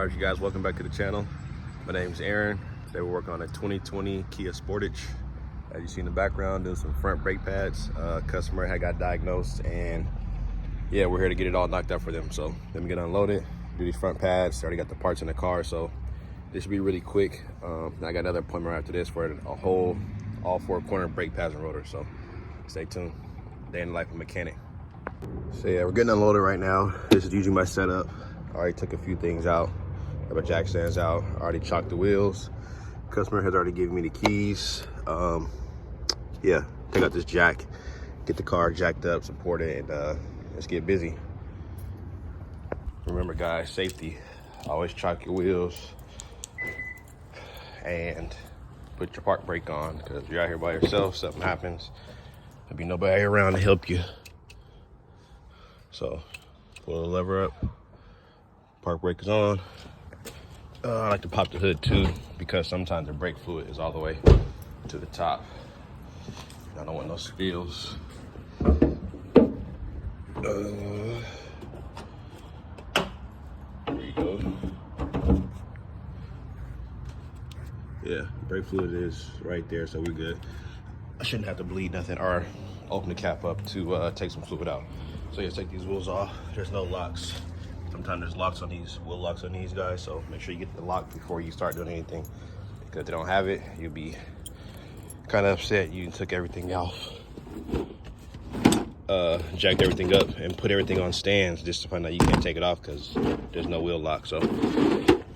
All right, you guys, welcome back to the channel. My name's Aaron. Today we're working on a 2020 Kia Sportage. As you see in the background, doing some front brake pads. Customer had got diagnosed, and yeah, we're here to get it all knocked out for them. So let me get unloaded, do these front pads. Already got the parts in the car, so this should be really quick. I got another appointment after this for all four corner brake pads and rotors. So stay tuned. Day in the life of a mechanic. So yeah, we're getting unloaded right now. This is usually my setup. I already took a few things out. Got my jack stands out. I already chalked the wheels. Customer has already given me the keys. Yeah, take out this jack, get the car jacked up, support it, and let's get busy. Remember, guys, safety. Always chalk your wheels and put your park brake on, because if you're out here by yourself, something happens, there'll be nobody around to help you. So pull the lever up, park brake is on. I like to pop the hood too, because sometimes the brake fluid is all the way to the top. I don't want no spills. There you go. Yeah, brake fluid is right there, so we're good. I shouldn't have to bleed nothing or open the cap up to take some fluid out. So yeah, take these wheels off. There's no locks. Sometimes there's locks on these, wheel locks on these guys, so make sure you get the lock before you start doing anything, because if they don't have it, you'll be kind of upset you took everything off. Jacked everything up and put everything on stands just to find out you can't take it off because there's no wheel lock. So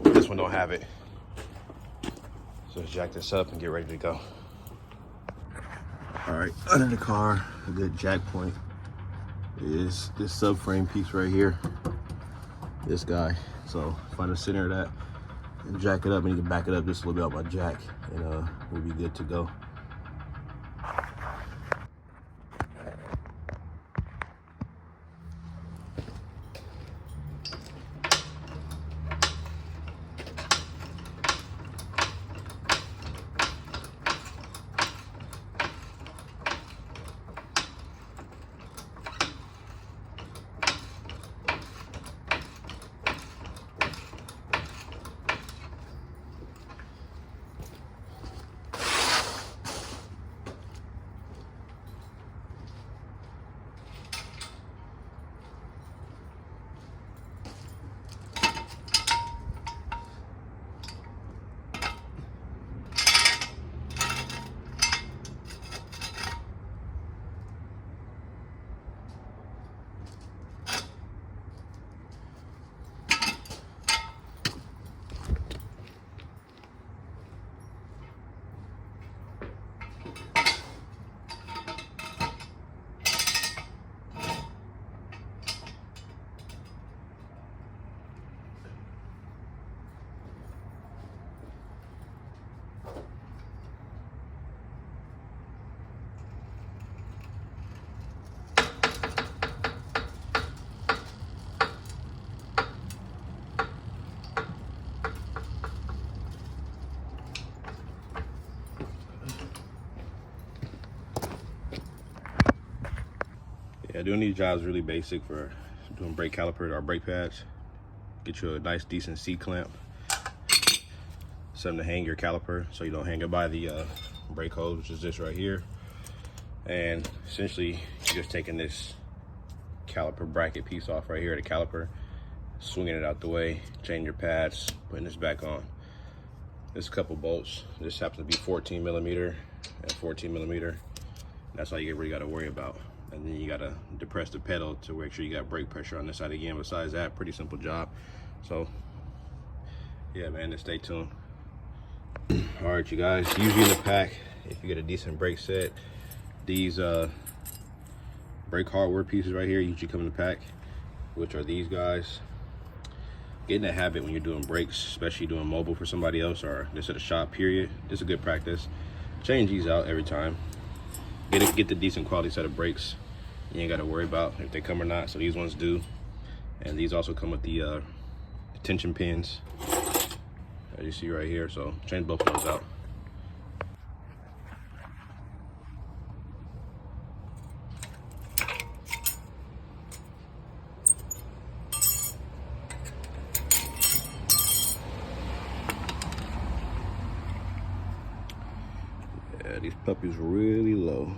this one don't have it. So let's jack this up and get ready to go. All right, under the car, a good jack point is this subframe piece right here. This guy. So find the center of that and jack it up, and you can back it up just a little bit on my jack, and we'll be good to go. Yeah, doing these jobs is really basic for doing brake calipers or brake pads. Get you a nice, decent C-clamp. Something to hang your caliper so you don't hang it by the brake hose, which is this right here. And essentially, you're just taking this caliper bracket piece off right here, the caliper, swinging it out the way, changing your pads, putting this back on. There's a couple bolts. This happens to be 14 millimeter and 14 millimeter. That's all you really got to worry about. And then you gotta depress the pedal to make sure you got brake pressure on this side again. Besides that, pretty simple job. So yeah, man, just stay tuned. All right, you guys, usually in the pack, if you get a decent brake set, these brake hardware pieces right here usually come in the pack, which are these guys. Get in the habit when you're doing brakes, especially doing mobile for somebody else or just at a shop period. This is a good practice. Change these out every time. Get the decent quality set of brakes. You ain't got to worry about if they come or not. So these ones do, and these also come with the tension pins, as you see right here. So change both of those out. these puppies really low.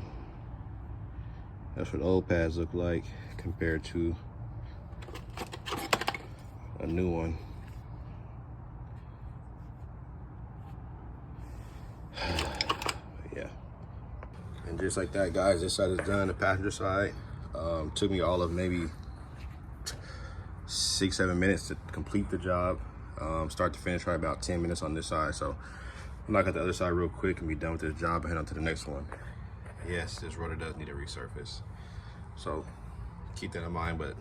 That's what old pads look like compared to a new one. Yeah. And just like that, guys, this side is done, the passenger side. Took me all of maybe 6-7 minutes to complete the job. Start to finish, probably about 10 minutes on this side. So I'm knock out the other side real quick and be done with this job and head on to the next one. Yes, this rotor does need a resurface. So keep that in mind, but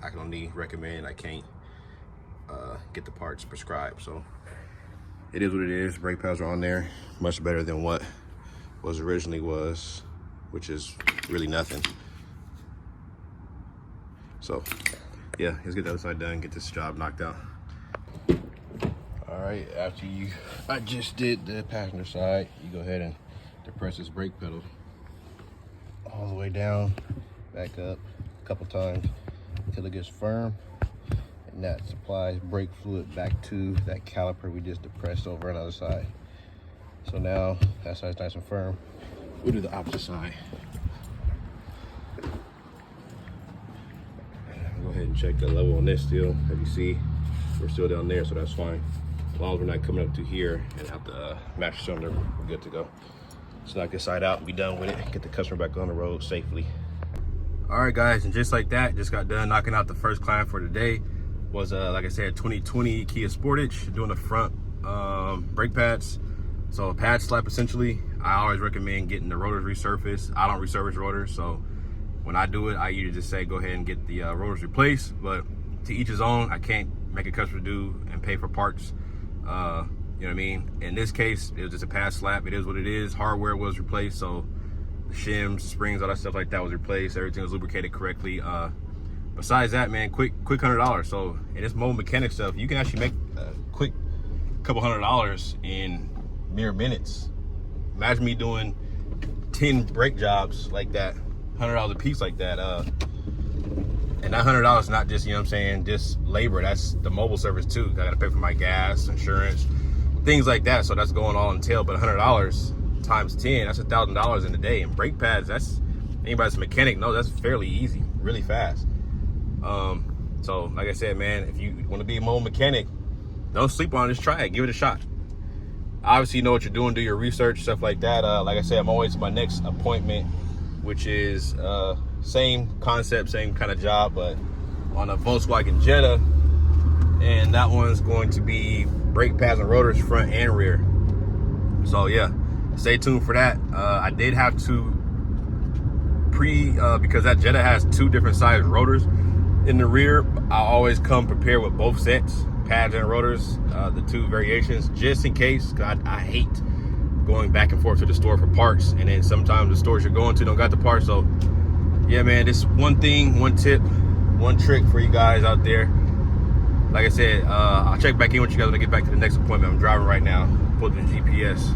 I can only recommend, I can't get the parts prescribed. So it is what it is. Brake pads are on there, much better than what was originally was, which is really nothing. So yeah, let's get the other side done, get this job knocked out. All right, after I just did the passenger side, you go ahead and depress this brake pedal all the way down, back up a couple times until it gets firm. And that supplies brake fluid back to that caliper we just depressed over on the other side. So now that side's nice and firm. We'll do the opposite side. Go ahead and check the level on this still. As you see, we're still down there, so that's fine. As long as we're not coming up to here and have to match the cylinder, we're good to go. Let's knock this side out and be done with it. Get the customer back on the road safely. All right, guys, and just like that, just got done knocking out the first client for today. Was like I said, 2020 Kia Sportage, doing the front brake pads. So a pad slap essentially. I always recommend getting the rotors resurfaced. I don't resurface rotors, so when I do it, I usually just say go ahead and get the rotors replaced. But to each his own. I can't make a customer do and pay for parts. You know what I mean? In this case, it was just a pad slap. It is what it is. Hardware was replaced, so the shims, springs, all that stuff like that was replaced. Everything was lubricated correctly. Besides that, man, quick $100. So in this mobile mechanic stuff, you can actually make a quick couple $100 in mere minutes. Imagine me doing 10 brake jobs like that, $100 a piece like that. And that $100 is not just, you know what I'm saying, just labor. That's the mobile service too. I gotta pay for my gas, insurance, things like that. So that's going all in tail. But $100 times 10, that's $1,000 in a day. And brake pads, that's, anybody's a mechanic knows that's fairly easy, really fast. So like I said, man, if you want to be a mobile mechanic, don't sleep on it, just try it, give it a shot. Obviously, you know what you're doing, do your research, stuff like that. Like I said, I'm always at my next appointment, which is same concept, same kind of job, but on a Volkswagen Jetta. And that one's going to be brake pads and rotors front and rear. So yeah, stay tuned for that. I did have to because that Jetta has 2 different size rotors in the rear. I always come prepared with both sets, pads and rotors, the 2 variations, just in case. Cause I hate going back and forth to the store for parts, and then sometimes the stores you're going to don't got the parts. So yeah, man, this one thing, one tip, one trick for you guys out there. Like I said, I'll check back in with you guys when I get back to the next appointment. I'm driving right now, put the GPS.